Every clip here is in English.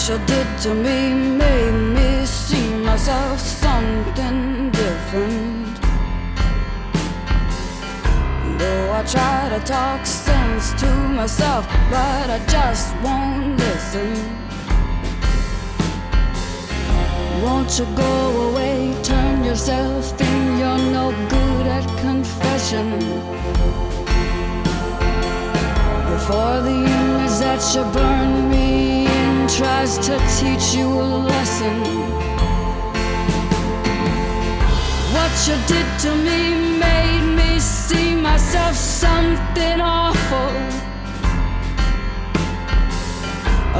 you did to me made me see myself something different. Though I try to talk sense to myself, but I just won't listen. Won't you go away, turn yourself in, you're no good at confession. Before the image that you burn me in tries to teach you a lesson. What you did to me made me see myself something awful.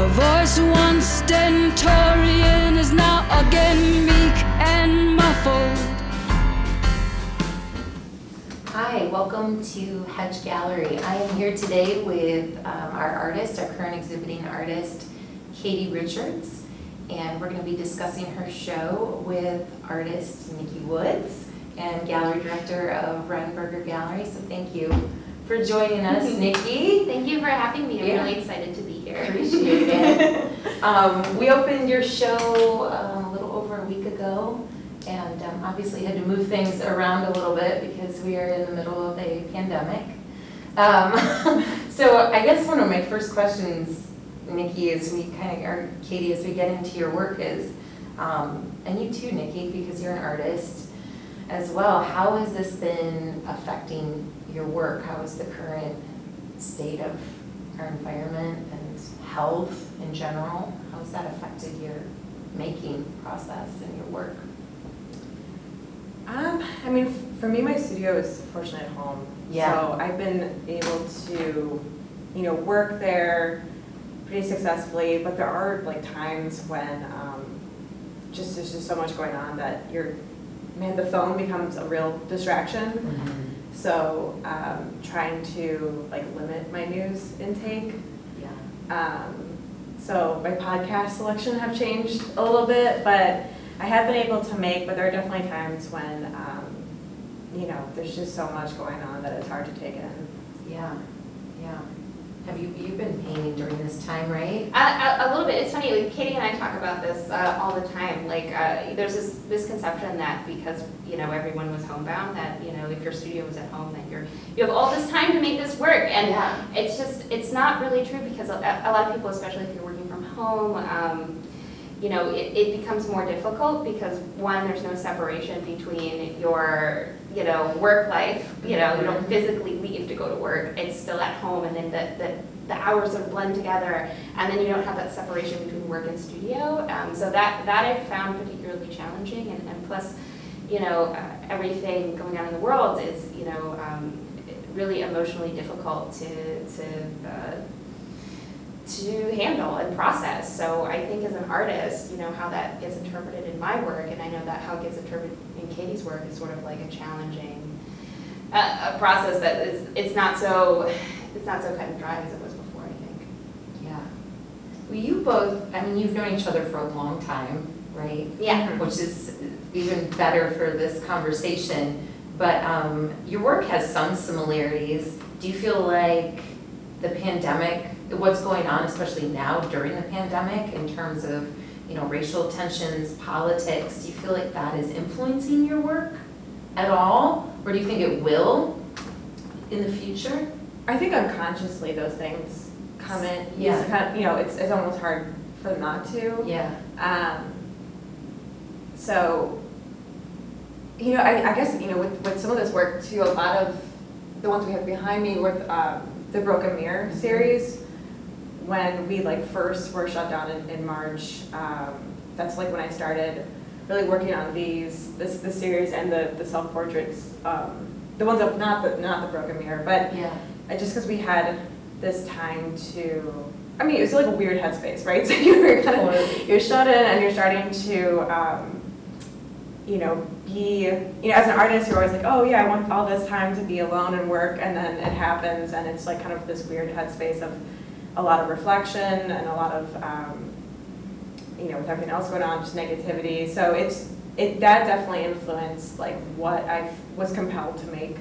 A voice once stentorian is now again meek and muffled. Hi, welcome to Hedge Gallery. I am here today with our artist, our current exhibiting artist, Katie Richards, and we're going to be discussing her show with artist Nikki Woods and gallery director of Reinberger Gallery. So thank you for joining us, Nikki. Thank you for having me. I'm really excited to be here. Appreciate it. We opened your show a little over a week ago, and obviously had to move things around a little bit because we are in the middle of a pandemic. So I guess one of my first questions, Nikki, or Katie, as we get into your work is, and you too, Nikki, because you're an artist as well, how has this been affecting your work? How is the current state of our environment and health in general? How has that affected your making process and your work? I mean, for me, my studio is fortunately at home. Yeah. So I've been able to, work there pretty successfully, but there are like times when there's just so much going on that the phone becomes a real distraction. Mm-hmm. So trying to like limit my news intake. Yeah. So my podcast selection have changed a little bit, but I have been able to make, but there are definitely times when, there's just so much going on that it's hard to take in. Yeah, yeah. Have you've been painting during this time, right? A little bit. It's funny, like, Katie and I talk about this all the time. Like, there's this misconception that because, everyone was homebound, that, if your studio was at home, that you have all this time to make this work. And Yeah. it's not really true because a lot of people, especially if you're working from home, it becomes more difficult because, one, there's no separation between your, work life. You don't physically leave to go to work. It's still at home, and then the hours sort of blend together, and then you don't have that separation between work and studio. So that I found particularly challenging, and plus, everything going on in the world is, really emotionally difficult to handle and process. So I think as an artist, how that gets interpreted in my work, and I know that how it gets interpreted in Katie's work is sort of like a challenging a process that it's not so cut and dry as it was before, I think. Yeah. Well, you both, you've known each other for a long time, right? Yeah. Which is even better for this conversation. But your work has some similarities. Do you feel like the pandemic, what's going on, especially now during the pandemic, in terms of racial tensions, politics, do you feel like that is influencing your work at all, or do you think it will in the future? I think unconsciously those things come in. Yeah. It's kind of, it's almost hard for them not to. Yeah. So, I guess, with some of this work too, a lot of the ones we have behind me with the Broken Mirror series, when we first were shut down in March, that's when I started really working on this series and the self-portraits, the ones of not the Broken Mirror, but Yeah. just because we had this time to, it was like a weird headspace, right? So you're shut in and you're starting to, be, as an artist, you're always like, oh yeah, I want all this time to be alone and work, and then it happens, and it's kind of this weird headspace of a lot of reflection and a lot of, with everything else going on, just negativity. So that definitely influenced what I was compelled to make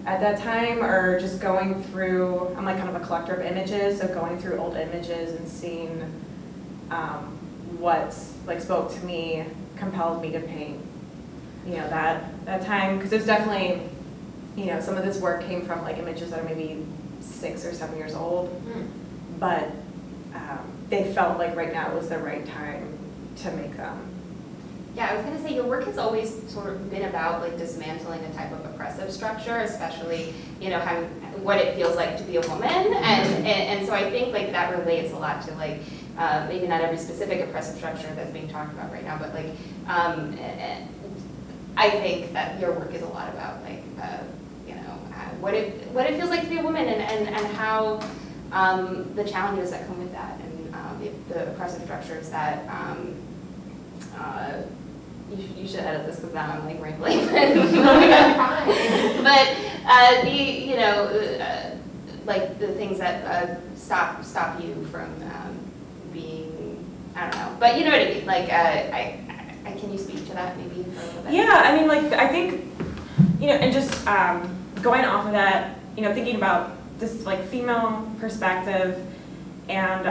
at that time, or just going through, I'm kind of a collector of images, so going through old images and seeing what like spoke to me, compelled me to paint, that time, because there's definitely, some of this work came from like images that are maybe 6 or 7 years old, but they felt like right now was the right time to make them. Yeah, I was gonna say, your work has always sort of been about like dismantling a type of oppressive structure, especially, having what it feels like to be a woman. And so I think like that relates a lot to like, maybe not every specific oppressive structure that's being talked about right now, but like, I think that your work is a lot about like, what it feels like to be a woman and how the challenges that come with that and the oppressive structures that, you should edit this because now I'm like rambling. But like the things that stop you from being, I don't know, but you know what I mean. Like can you speak to that maybe for a little bit? Yeah, I mean, like I think, and just going off of that, thinking about this like female perspective, and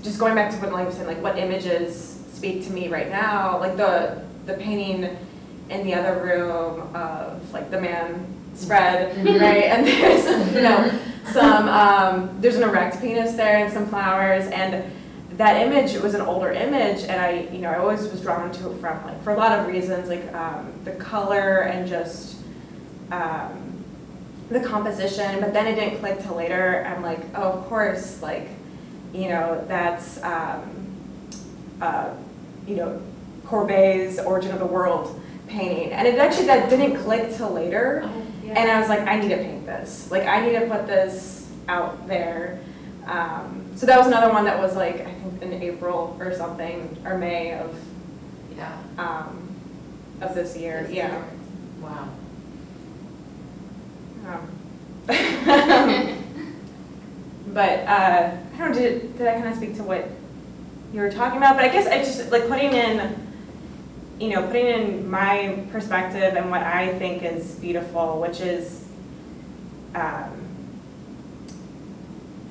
just going back to what Melanie was saying, like what images speak to me right now, like the painting in the other room of like the man spread, right? And there's some there's an erect penis there and some flowers, and that image, it was an older image, and I always was drawn to it from like for a lot of reasons, like the color and just the composition, but then it didn't click till later. I'm like, oh, of course, like that's Courbet's Origin of the World painting. And it actually, that didn't click till later. Oh, yeah. And I was like, I need to paint this. Like, I need to put this out there. So that was another one that was like, I think in April or something, or May of this year. Yeah. Wow. But I don't know, did that kind of speak to what you were talking about? But I guess I just like putting in my perspective and what I think is beautiful, which is,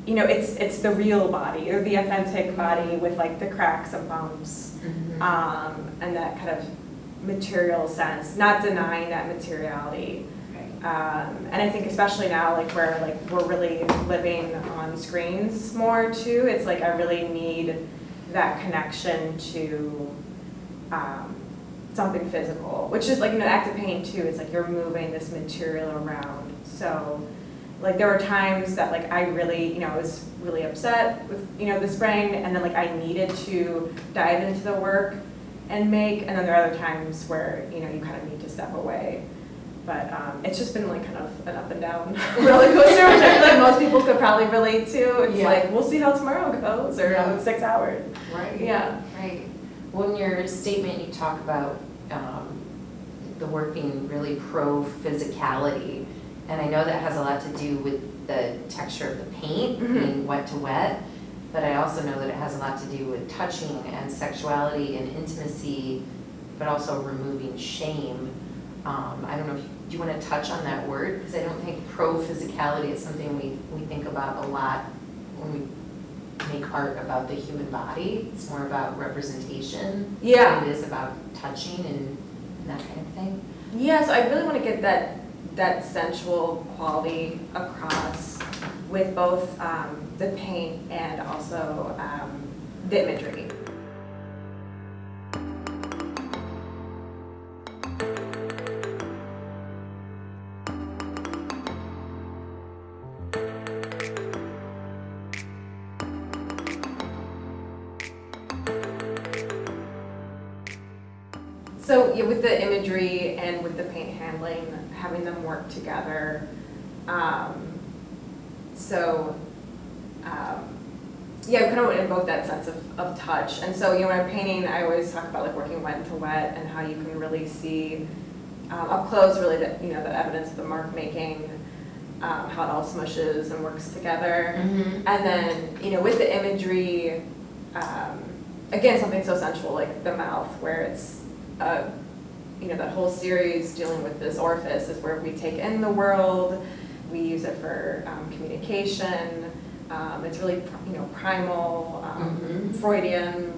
it's the real body or the authentic body with like the cracks and bumps, and that kind of material sense, not denying that materiality. And I think especially now, like where like we're really living on screens more too, it's like I really need that connection to something physical, which is like an act of painting too. It's like you're moving this material around. So like there were times that like I really, I was really upset with, the spraying, and then like I needed to dive into the work and make, and then there are other times where, you kind of need to step away. But it's just been like kind of an up and down roller coaster, which I feel like most people could probably relate to. It's like, we'll see how tomorrow goes, or 6 hours. Right. Yeah. Right. Well, in your statement, you talk about the work being really pro-physicality. And I know that has a lot to do with the texture of the paint, being wet to wet. But I also know that it has a lot to do with touching and sexuality and intimacy, but also removing shame. I don't know if do you want to touch on that word? Because I don't think pro-physicality is something we think about a lot when we make art about the human body. It's more about representation. Yeah. It is about touching and that kind of thing. Yeah, so I really want to get that sensual quality across with both the paint and also the imagery. So yeah, with the imagery and with the paint handling, having them work together. Yeah, kind of invoke that sense of touch. And so, when I'm painting, I always talk about like working wet to wet and how you can really see up close, really the evidence of the mark making, how it all smushes and works together. And then, with the imagery, again, something so sensual like the mouth, where it's that whole series dealing with this orifice is where we take in the world, we use it for communication, It's really, primal, Mhm. Freudian.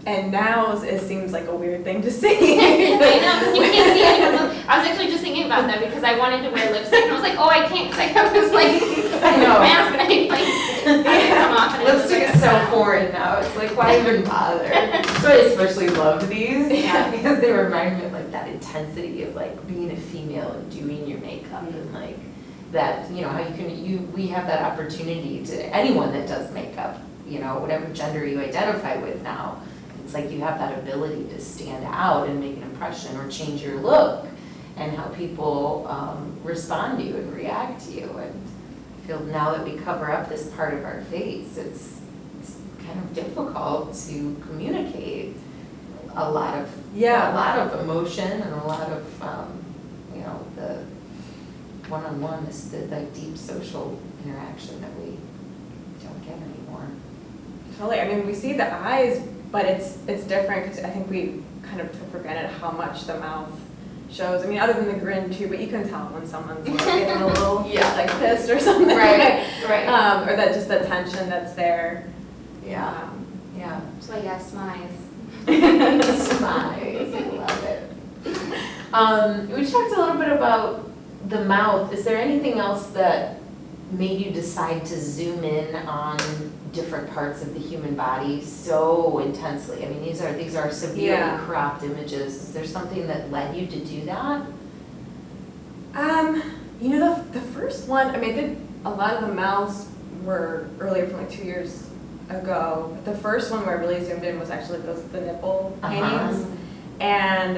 And now it seems like a weird thing to say. I know, 'cause you can't see anyone else. I was actually just thinking about that because I wanted to wear lipstick and I was like, oh, I can't because I have this I know. mask and I come off and it looks Lipstick like is so a- foreign now, it's like, why even bother? So I especially love these, Yeah. because they remind me of like that intensity of like being a female and doing your makeup and like that, how we have that opportunity to, anyone that does makeup, whatever gender you identify with now, it's like you have that ability to stand out and make an impression or change your look and how people respond to you and react to you. And I feel now that we cover up this part of our face, it's kind of difficult to communicate a lot of emotion and a lot of the one-on-one, the deep social interaction that we don't get anymore. Totally. I mean, we see the eyes, but it's different because I think we kind of took for granted how much the mouth shows. I mean, other than the grin too, but you can tell when someone's like getting a little like pissed or something. Right. Or that just the tension that's there. Yeah. Yeah. So yeah, smiles. Smiles, I love it. We talked a little bit about the mouth. Is there anything else that made you decide to zoom in on different parts of the human body so intensely? I mean, these are severely cropped images. Is there something that led you to do that? The first one, I mean, I did a lot of the mouths were earlier from like 2 years ago. The first one where I really zoomed in was actually the nipple paintings. And,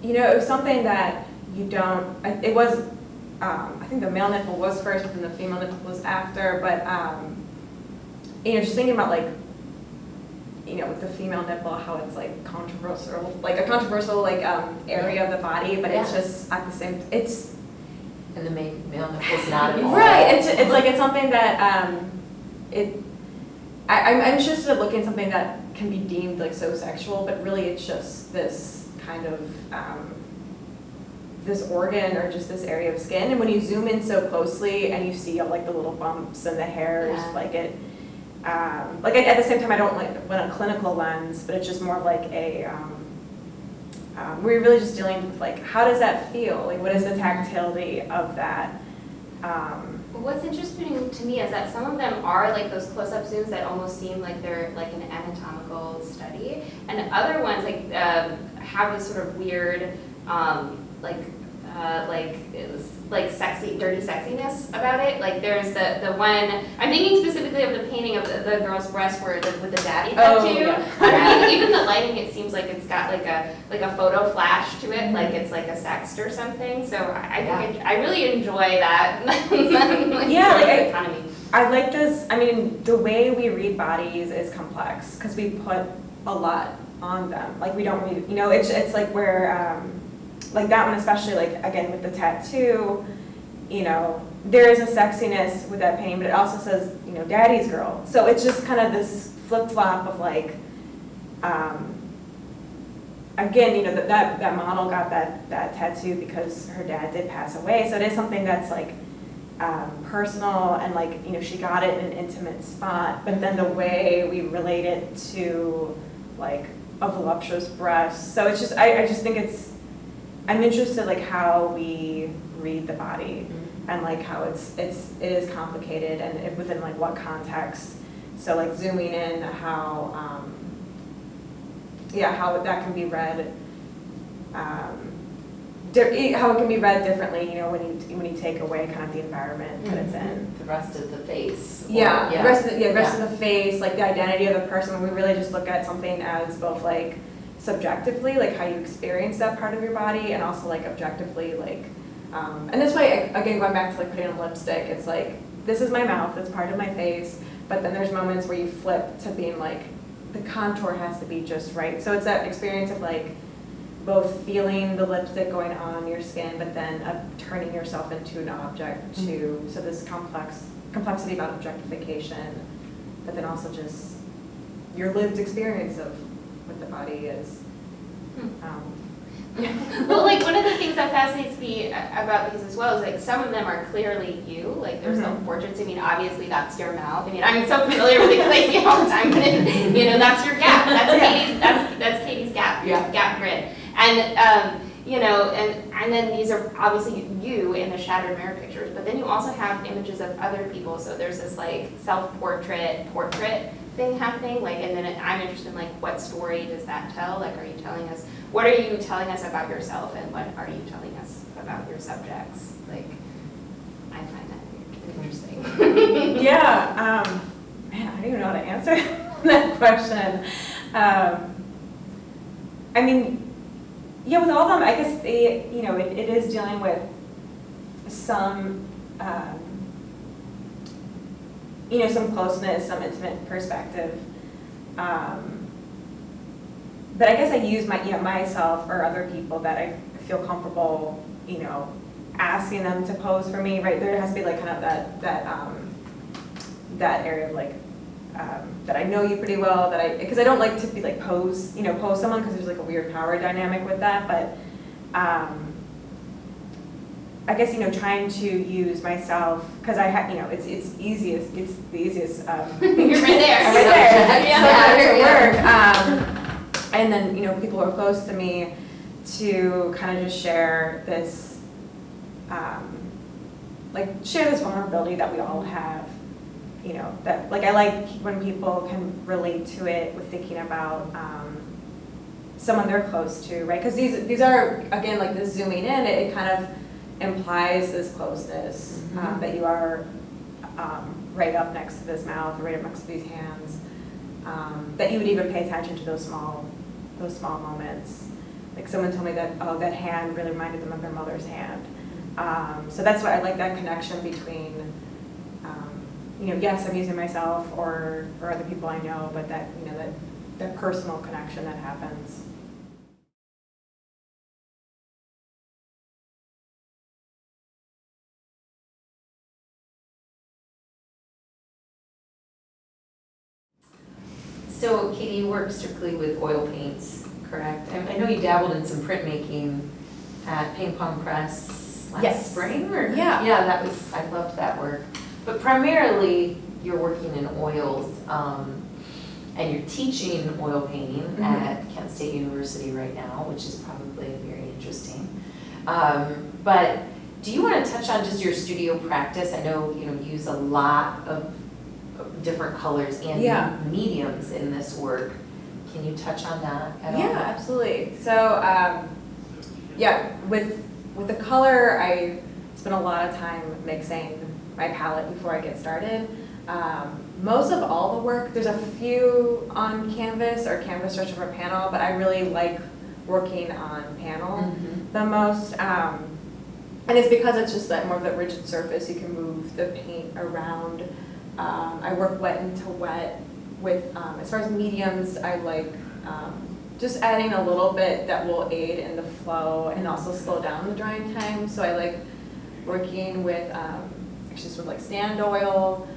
it was something that it was, I think the male nipple was first and the female nipple was after, but, just thinking about like, with the female nipple, how it's like controversial, like a controversial area of the body, but it's just at the same, And the male nipple's not at all. right, it's something that, I'm interested in looking at something that can be deemed like so sexual, but really it's just this kind of, this organ or just this area of skin. And when you zoom in so closely and you see all like the little bumps and the hairs, at the same time I don't want a clinical lens, but it's just more like a, we're really just dealing with like, how does that feel? Like what is the tactility of that? What's interesting to me is that some of them are like those close-up zooms that almost seem like they're like an anatomical study, and other ones have this sort of weird it was like sexy, dirty sexiness about it. Like there's the one, I'm thinking specifically of the painting of the girl's breast with the daddy tattoo. I mean, even the lighting, it seems like it's got like a photo flash to it, like it's like a sext or something. So I think I really enjoy that. Autonomy. I like this. I mean, the way we read bodies is complex because we put a lot on them. Like we don't read, it's like where. Like that one especially, like again with the tattoo, there is a sexiness with that painting, but it also says, daddy's girl. So it's just kind of this flip-flop of like, again, that model got that tattoo because her dad did pass away. So it is something that's like personal and like, she got it in an intimate spot, but then the way we relate it to like a voluptuous breast. So it's just, I just think I'm interested like how we read the body and like how it is complicated and within like what context. So like zooming in how that can be read, how it can be read differently, when you take away kind of the environment that it's in. The rest of the face. The rest of the face, like the identity of the person. We really just look at something as both like subjectively, like how you experience that part of your body, and also like objectively, like, and this way, again, going back to like putting on lipstick, it's like, this is my mouth, it's part of my face, but then there's moments where you flip to being like, the contour has to be just right. So it's that experience of like, both feeling the lipstick going on your skin, but then turning yourself into an object too. So this complexity about objectification, but then also just your lived experience of what the body is. Well, like, one of the things that fascinates me about these as well is, like, some of them are clearly you, like, they're self-portraits. I mean, obviously, that's your mouth. I mean, I'm so familiar with it because I see it all the time, but you know, that's your gap. That's Katie's gap, gap grid. And, you know, and then these are obviously you in the shattered mirror pictures, but then you also have images of other people. So there's this, like, self-portrait, portrait thing happening, like, and then I'm interested in, like, what story does that tell? Like, are you telling us, what are you telling us about yourself, and what are you telling us about your subjects? Like, I find that interesting. Yeah, man, I don't even know how to answer that question. I mean, yeah, with all of them, I guess they, you know, it is dealing with some, you know, some closeness, some intimate perspective. But I guess I use my, you know, myself or other people that I feel comfortable, you know, asking them to pose for me, right? There has to be like kind of that area of like, that I know you pretty well, that because I don't like to be like pose someone because there's like a weird power dynamic with that, but I guess, you know, trying to use myself, because I have, you know, it's the easiest. You're right there. I'm right there. Yeah. So much to work. And then, you know, people who are close to me to kind of just share this, share this vulnerability that we all have, you know, that, like, I like when people can relate to it with thinking about someone they're close to, right? Because these are, again, like this zooming in, it kind of implies this closeness, that you are right up next to this mouth, right up next to these hands, that you would even pay attention to those small moments. Like someone told me that, oh, that hand really reminded them of their mother's hand. So that's why I like that connection between, you know, yes, I'm using myself or other people I know, but that, you know, that personal connection that happens. So Katie, you work strictly with oil paints, correct? I know you dabbled in some printmaking at Ping Pong Press last spring, or? Yeah. Yeah, I loved that work. But primarily, you're working in oils, and you're teaching oil painting at Kent State University right now, which is probably very interesting. But do you want to touch on just your studio practice? I know, you know, you use a lot of different colors and mediums in this work. Can you touch on that at all? Yeah, absolutely. So, with the color, I spend a lot of time mixing my palette before I get started. Most of all the work, there's a few on canvas or canvas stretch over panel, but I really like working on panel the most. And it's because it's just that more of that rigid surface, you can move the paint around. I work wet into wet with, as far as mediums, I like just adding a little bit that will aid in the flow and also slow down the drying time. So I like working with, actually sort of like sand oil.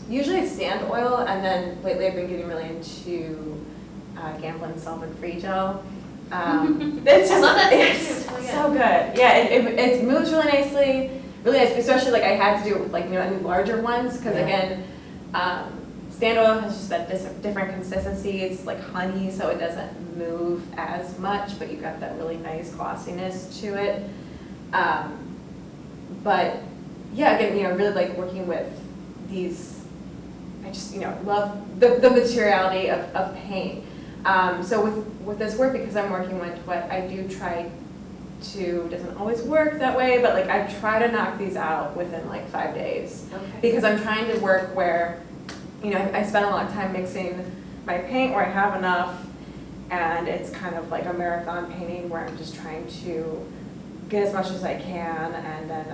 Usually it's sand oil, and then lately I've been getting really into Gamblin solvent-free gel. It's just, I love that it's so good. Yeah, it moves really nicely. Really nice, especially like I had to do it with like, you know, any larger ones, because again, sand oil has just that different consistency. It's like honey, so it doesn't move as much, but you've got that really nice glossiness to it. But yeah, again, you know, really like working with these, I just, you know, love the materiality of paint. So with this work, because I'm working with what I do try to, doesn't always work that way, but like I try to knock these out within like 5 days. Okay. Because I'm trying to work where, you know, I spend a lot of time mixing my paint where I have enough, and it's kind of like a marathon painting where I'm just trying to get as much as I can, and then,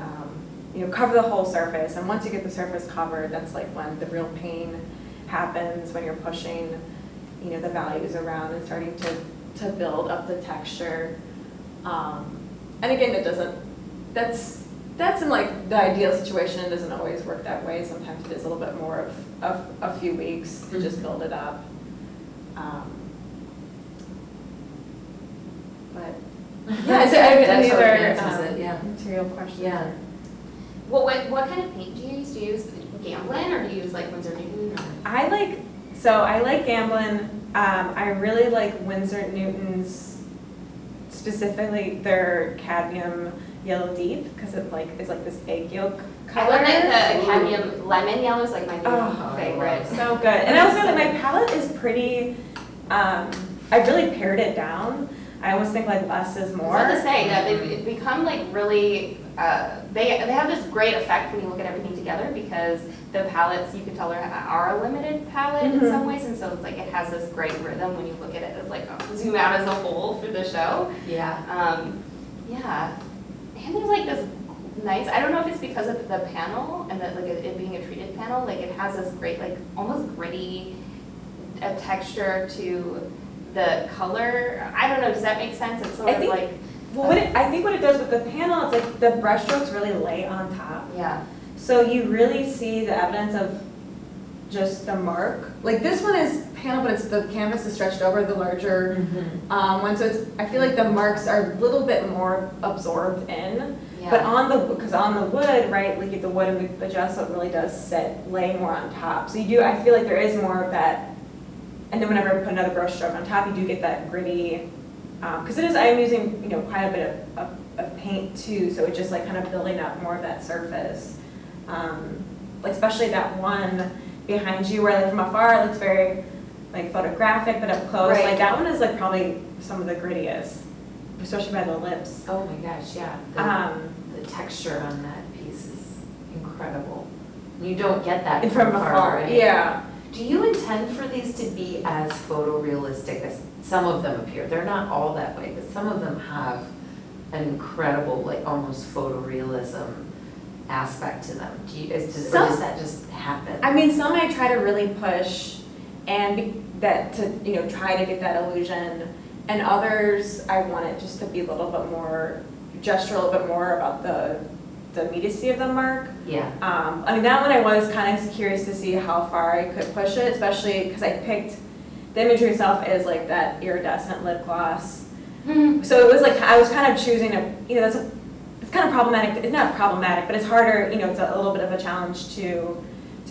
you know, cover the whole surface. And once you get the surface covered, that's like when the real pain happens, when you're pushing, you know, the values around and starting to build up the texture. And again, that's in like the ideal situation. It doesn't always work that way. Sometimes it is a little bit more of a few weeks to just build it up. but yeah, is there That's any what other answers it, yeah. material questions? Yeah. Well, what kind of paint do you use? Do you use Gamblin or do you use like Winsor Newton? Or? I like Gamblin. I really like Winsor Newton's, specifically their cadmium yellow deep, because it's like this egg yolk color. I like the cadmium lemon yellow is like my new Oh, favorite. So good. And I also like my palette is pretty. I really pared it down. I always think like less is more. I was about to say that they've become like really. They have this great effect when you look at everything together because the palettes you can tell are a limited palette in some ways, and so it's like it has this great rhythm when you look at it as like zoom out as a whole for the show. Yeah. Yeah, and there's like this nice. I don't know if it's because of the panel and that like it being a treated panel, like it has this great like almost gritty texture to the color. I don't know. Does that make sense? It's sort of like. Well, I think what it does with the panel, it's like the brush strokes really lay on top. Yeah. So you really see the evidence of just the mark. Like this one is panel, but it's the canvas is stretched over the larger one. So I feel like the marks are a little bit more absorbed in. Yeah. But because on the wood, right, like the wood and the gesso, it really does lay more on top. So I feel like there is more of that. And then whenever I put another brush stroke on top, you do get that gritty. Because I'm using, quite a bit of paint too, so it's just like kind of building up more of that surface. Like especially that one behind you where like from afar it looks very like photographic, but up close, Right. like that one is like probably some of the grittiest, especially by the lips. Oh my gosh, yeah. The texture on that piece is incredible. You don't get that From afar, right? yeah. Do you intend for these to be as photorealistic as some of them appear? They're not all that way, but some of them have an incredible, like almost photorealism aspect to them. Or does that just happen? I mean, some I try to really push and try to get that illusion, and others I want it just to be a little bit more, gesture a little bit more about the immediacy of the mark. Yeah. I mean, that one I was kind of curious to see how far I could push it, especially because I picked, the imagery itself is like that iridescent lip gloss. So it was like, I was kind of choosing it's kind of problematic, it's not problematic, but it's harder, it's a little bit of a challenge to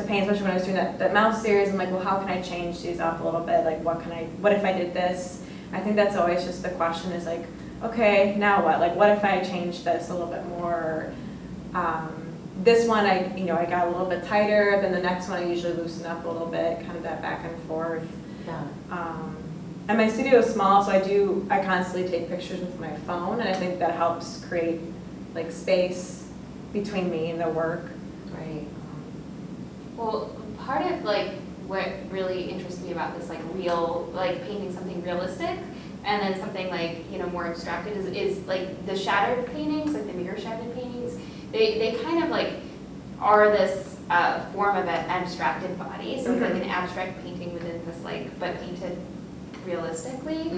paint, especially when I was doing that mouse series. I'm like, well, how can I change these up a little bit? Like, what if I did this? I think that's always just the question is like, okay, now what? Like, what if I change this a little bit more? This one, I got a little bit tighter, then the next one I usually loosen up a little bit, kind of that back and forth. Yeah. And my studio is small, so I constantly take pictures with my phone, and I think that helps create like space between me and the work. Right. Well, part of like what really interests me about this like painting something realistic and then something like more abstracted is like the shattered paintings, like the mirror shattered paintings. They kind of like are this form of an abstracted body, so it's like an abstract painting within this but painted realistically.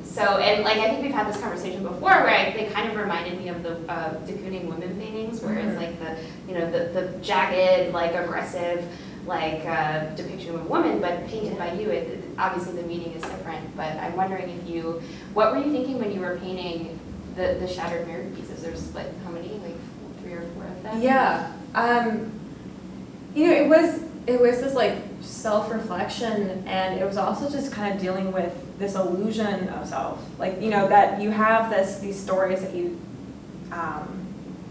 So, and like I think we've had this conversation before where they kind of reminded me of the de Kooning women paintings, where it's like the jagged, like aggressive, depiction of a woman, but painted by you. Obviously the meaning is different, but I'm wondering what were you thinking when you were painting the shattered mirror pieces? There's how many, like 3 or 4 of them? Yeah. It was this like self-reflection, and it was also just kind of dealing with this illusion of self. Like, that you have these stories that you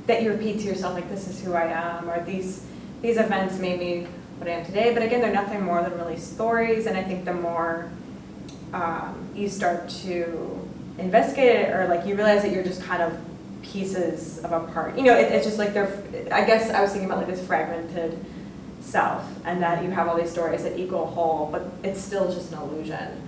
repeat to yourself, like this is who I am, or these events made me what I am today. But again, they're nothing more than really stories, and I think the more you start to investigate it, or like you realize that you're just kind of pieces of a part. It's just like I guess I was thinking about like this fragmented self, and that you have all these stories that equal whole, but it's still just an illusion.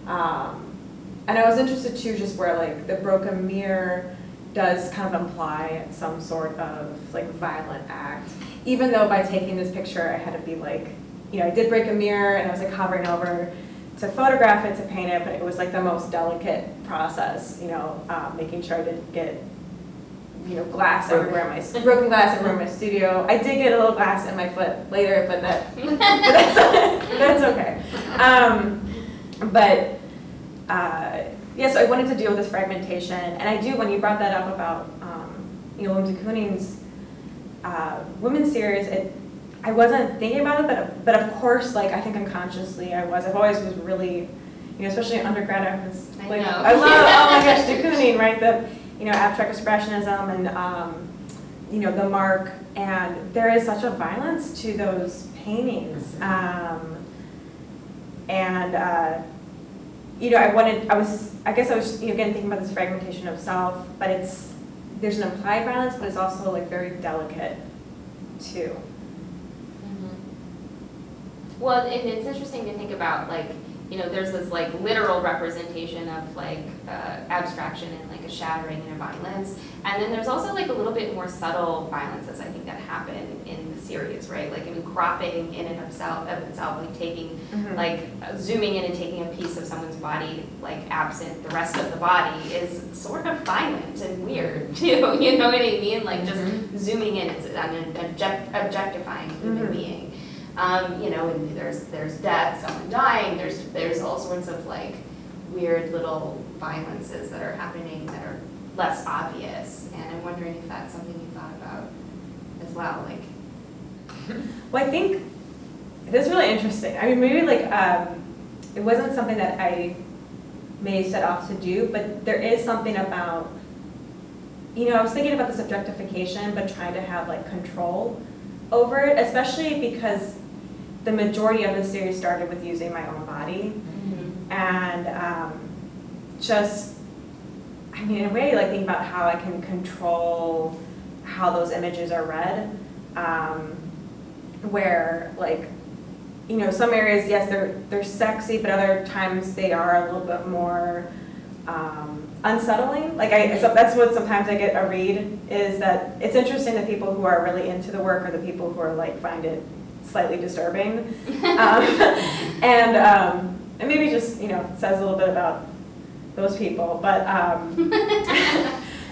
And I was interested too, just where like the broken mirror does kind of imply some sort of like violent act, even though by taking this picture I had to be like, I did break a mirror and I was like hovering over to photograph it, to paint it, but it was like the most delicate process, making sure I didn't get glass everywhere in my broken glass everywhere in my studio. I did get a little glass in my foot later, but that's okay. yeah, so I wanted to deal with this fragmentation, and I do, when you brought that up about, Women's de Kooning's women's series, I wasn't thinking about it, but of course, like, I think unconsciously I was. I've always was really, especially in undergrad, I was I like, know. I love, oh my gosh, de Kooning, right? The, abstract expressionism and, the mark, and there is such a violence to those paintings. I guess I was, again, thinking about this fragmentation of self, but there's an implied violence, but it's also like very delicate too. Well, and it's interesting to think about, like, there's this like literal representation of like abstraction and like a shattering and a violence, and then there's also like a little bit more subtle violences, I think, that happen in the series, right? Like, cropping in and of itself, like taking, like zooming in and taking a piece of someone's body, like absent the rest of the body, is sort of violent and weird too. You know what I mean? Like, just zooming in, it's an objectifying human being. And there's death, someone dying, there's all sorts of like weird little violences that are happening that are less obvious, and I'm wondering if that's something you thought about as well, like. Well, I think it is really interesting. I mean, maybe like, it wasn't something that I may set off to do, but there is something about, I was thinking about this objectification, but trying to have like control over it, especially because the majority of the series started with using my own body. And in a way, like, think about how I can control how those images are read, where, like, some areas, yes, they're sexy, but other times they are a little bit more unsettling. Like, so that's what sometimes I get a read, is that it's interesting that people who are really into the work are the people who are like, find it slightly disturbing. And maybe just, says a little bit about those people, but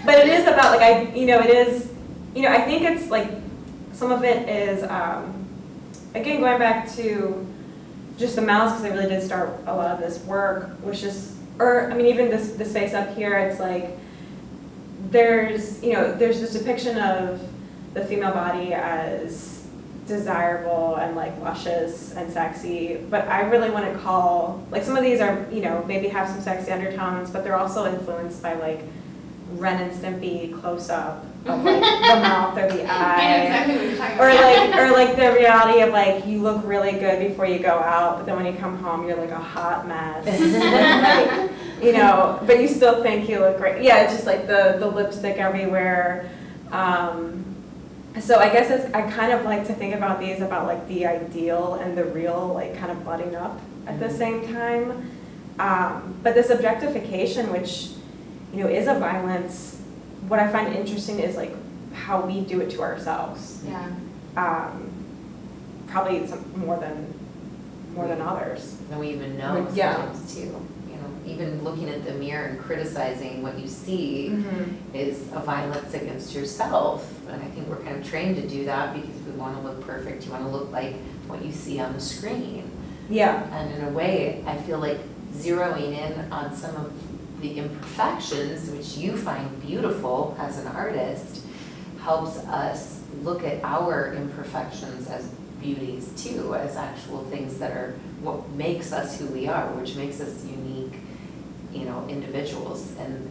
but it is about, like, it is, I think it's like, some of it is, again, going back to just the mouse, because I really did start a lot of this work, which is, even this face up here, it's like, there's this depiction of the female body as desirable and like luscious and sexy, but I really want to call, like, some of these are, maybe have some sexy undertones, but they're also influenced by like Ren and Stimpy close-up of like the mouth or the eye. I know exactly what you're talking about. Or like the reality of like, you look really good before you go out, but then when you come home, you're like a hot mess. Like, but you still think you look great. Yeah, it's just like the lipstick everywhere. So I guess I kind of like to think about these, about like the ideal and the real, like, kind of butting up at the same time. But this objectification, which, is a violence, what I find interesting is like how we do it to ourselves. Yeah. Probably more than others. And we even know sometimes too. Even looking at the mirror and criticizing what you see is a violence against yourself. And I think we're kind of trained to do that because we want to look perfect. You want to look like what you see on the screen. Yeah. And in a way, I feel like zeroing in on some of the imperfections, which you find beautiful as an artist, helps us look at our imperfections as beauties too, as actual things that are what makes us who we are, which makes us unique, individuals, and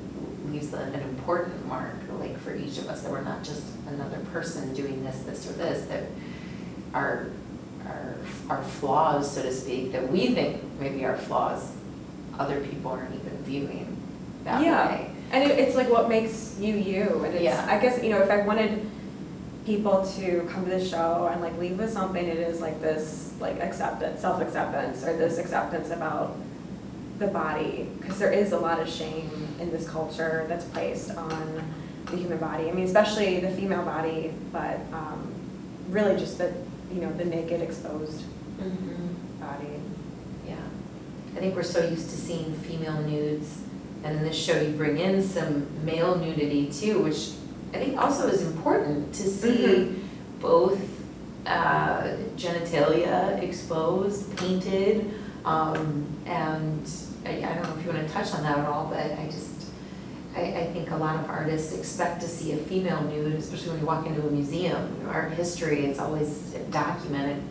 leaves an important mark, like, for each of us, that we're not just another person doing this or this, that our flaws, so to speak, that we think maybe are flaws, other people aren't even viewing that way. And it's like what makes you you, and it's, I guess, if I wanted people to come to the show and like leave with something, it is like this, like, acceptance, self-acceptance, or this acceptance about the body, because there is a lot of shame in this culture that's placed on the human body. I mean, especially the female body, but really just the naked, exposed body. Yeah. I think we're so used to seeing female nudes, and in this show you bring in some male nudity too, which I think also is important to see both genitalia exposed, painted, And I don't know if you want to touch on that at all, but I think a lot of artists expect to see a female nude, especially when you walk into a museum. Art history, it's always documented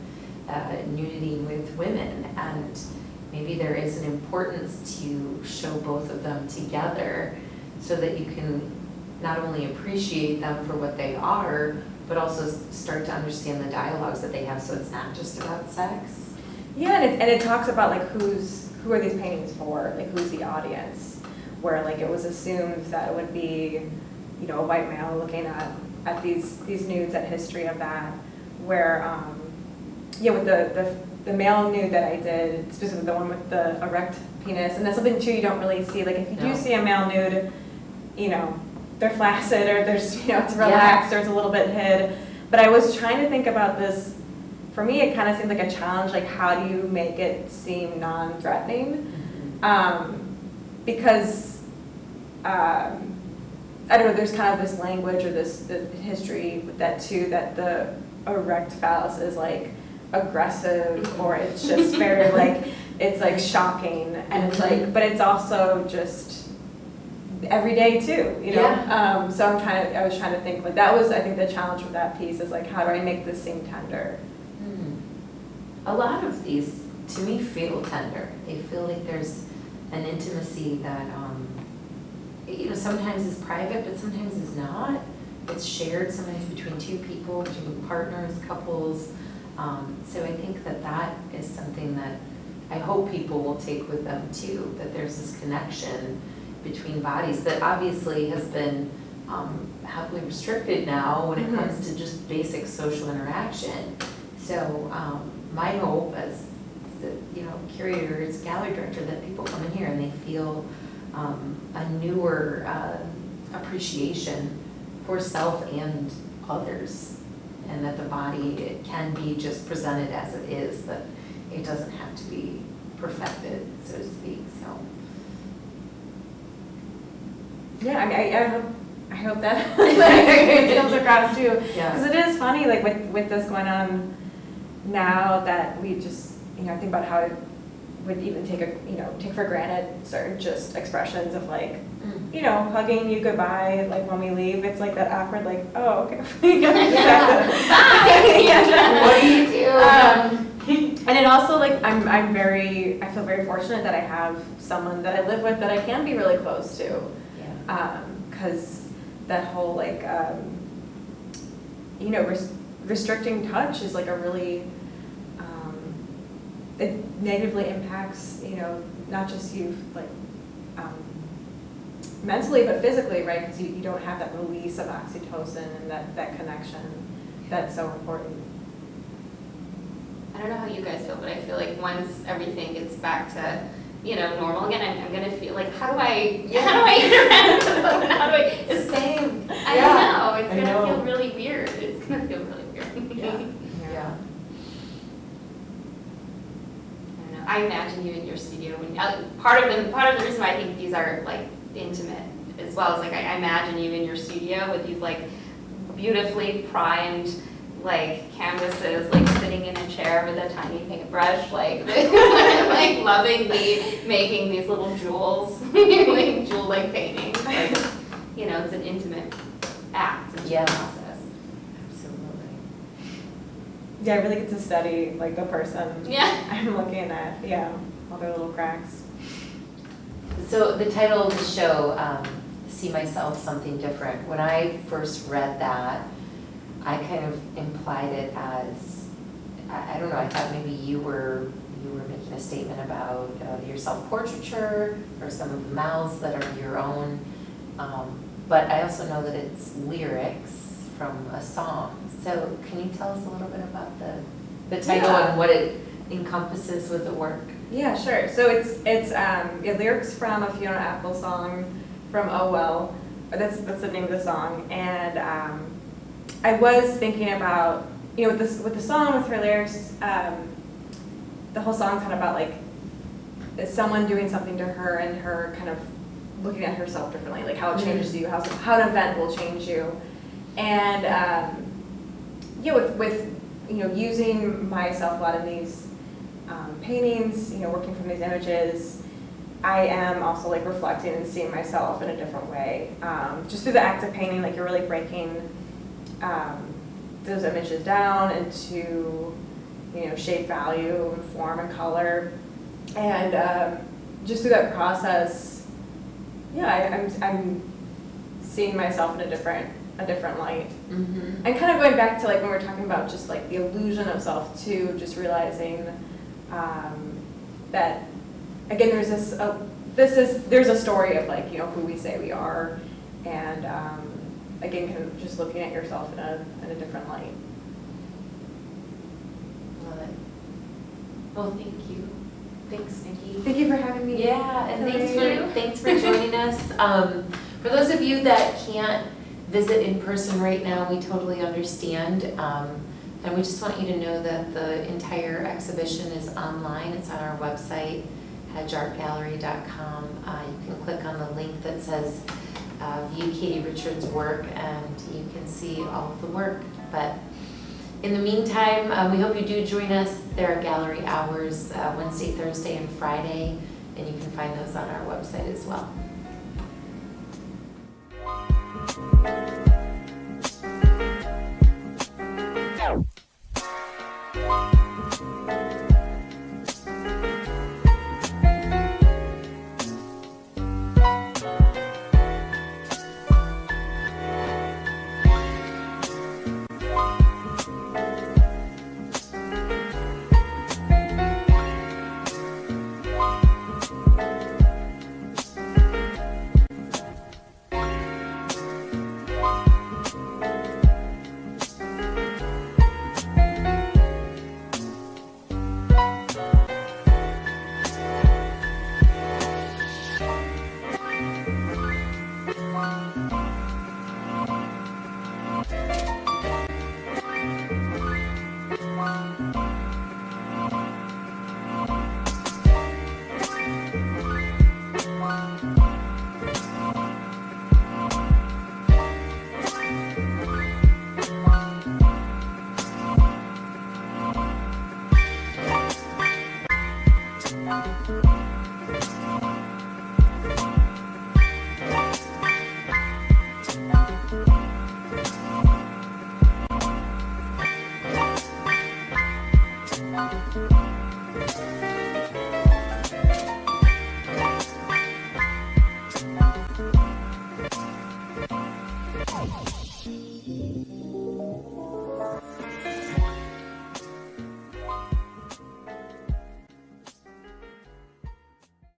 nudity with women, and maybe there is an importance to show both of them together so that you can not only appreciate them for what they are, but also start to understand the dialogues that they have, so it's not just about sex. Yeah, and it talks about like who are these paintings for, like who's the audience, where like it was assumed that it would be, you know, a white male looking at these nudes, at history of that, where yeah, with the male nude that I did, specifically the one with the erect penis, and that's something too you don't really see. Like if you do see a male nude, you know, they're flaccid, or there's, you know, it's relaxed, or it's a little bit hid. But I was trying to think about this. For me, it kind of seemed like a challenge, like how do you make it seem non-threatening? Because, I don't know, there's kind of this language or the history with that too, that the erect phallus is like aggressive, or it's just very like, it's like shocking, and it's like, but it's also just every day too, you know? Yeah. So I was trying to think, like that was, I think the challenge with that piece is like, how do I make this seem tender? A lot of these, to me, feel tender. They feel like there's an intimacy that, you know, sometimes is private, but sometimes is not. It's shared sometimes between two people, between partners, couples. So I think that is something that I hope people will take with them too, that there's this connection between bodies that obviously has been heavily restricted now when it comes to just basic social interaction. So my hope as the, you know, curator, as gallery director, that people come in here and they feel a newer appreciation for self and others, and that the body, it can be just presented as it is, that it doesn't have to be perfected, so to speak. So yeah, I mean, I hope that comes across too. Yeah. Because it is funny, like with this going on now, that we just, you know, think about how it would even take for granted certain just expressions of like, you know, hugging you goodbye, like when we leave, it's like that awkward, like, oh, okay. What do you do? And it also, like, I feel very fortunate that I have someone that I live with that I can be really close to. Yeah. Because that whole, like, you know, restricting touch is like a really, it negatively impacts, you know, not just you, like, mentally, but physically, right? Because you don't have that release of oxytocin and that connection that's so important. I don't know how you guys feel, but I feel like once everything gets back to, you know, normal again, I'm gonna feel like, how do I interact with someone? How do I? It's Same. I Yeah. know, it's I gonna know. feel really weird. It's gonna feel really weird. Yeah. I don't know. I imagine you in your studio when part of the reason why I think these are like intimate as well is like I imagine you in your studio with these like beautifully primed like canvases, like sitting in a chair with a tiny paintbrush, like like lovingly making these little jewels, like jewel-like paintings. Like, you know, it's an intimate act, it's a process. Absolutely. Yeah, I really get to study, like, the person Yeah. I'm looking at, all their little cracks. So the title of the show, See Myself Something Different. When I first read that, I kind of implied it as, I don't know, I thought maybe you were making a statement about your self-portraiture or some of the mouths that are your own. But I also know that it's lyrics from a song. So can you tell us a little bit about the title and what it encompasses with the work? Yeah, sure. So it's lyrics from a Fiona Apple song from Oh Well. That's the name of the song. And I was thinking about, you know, with the song, with her lyrics, the whole song's kind of about like someone doing something to her and her kind of looking at herself differently, like how it changes you, how an event will change you. And with you know, using myself a lot in these paintings, working from these images, I am also like reflecting and seeing myself in a different way. Just through the act of painting, like you're really breaking those images down into, shape, value, and form, and color. And just through that process, yeah, I'm seeing myself in a different light. Mm-hmm. And kind of going back to like when we were talking about just like the illusion of self too, just realizing that again there's there's a story of like who we say we are, and again kind of just looking at yourself in a different light. Love it. Well, thank you. Thanks, Nikki. Thank you for having me. Yeah, and Thank thanks for joining us. For those of you that can't visit in person right now, we totally understand. And we just want you to know that the entire exhibition is online. It's on our website, hedgeartgallery.com. You can click on the link that says View Katie Richards' work, and you can see all of the work. But in the meantime, we hope you do join us. There are gallery hours Wednesday, Thursday, and Friday, and you can find those on our website as well.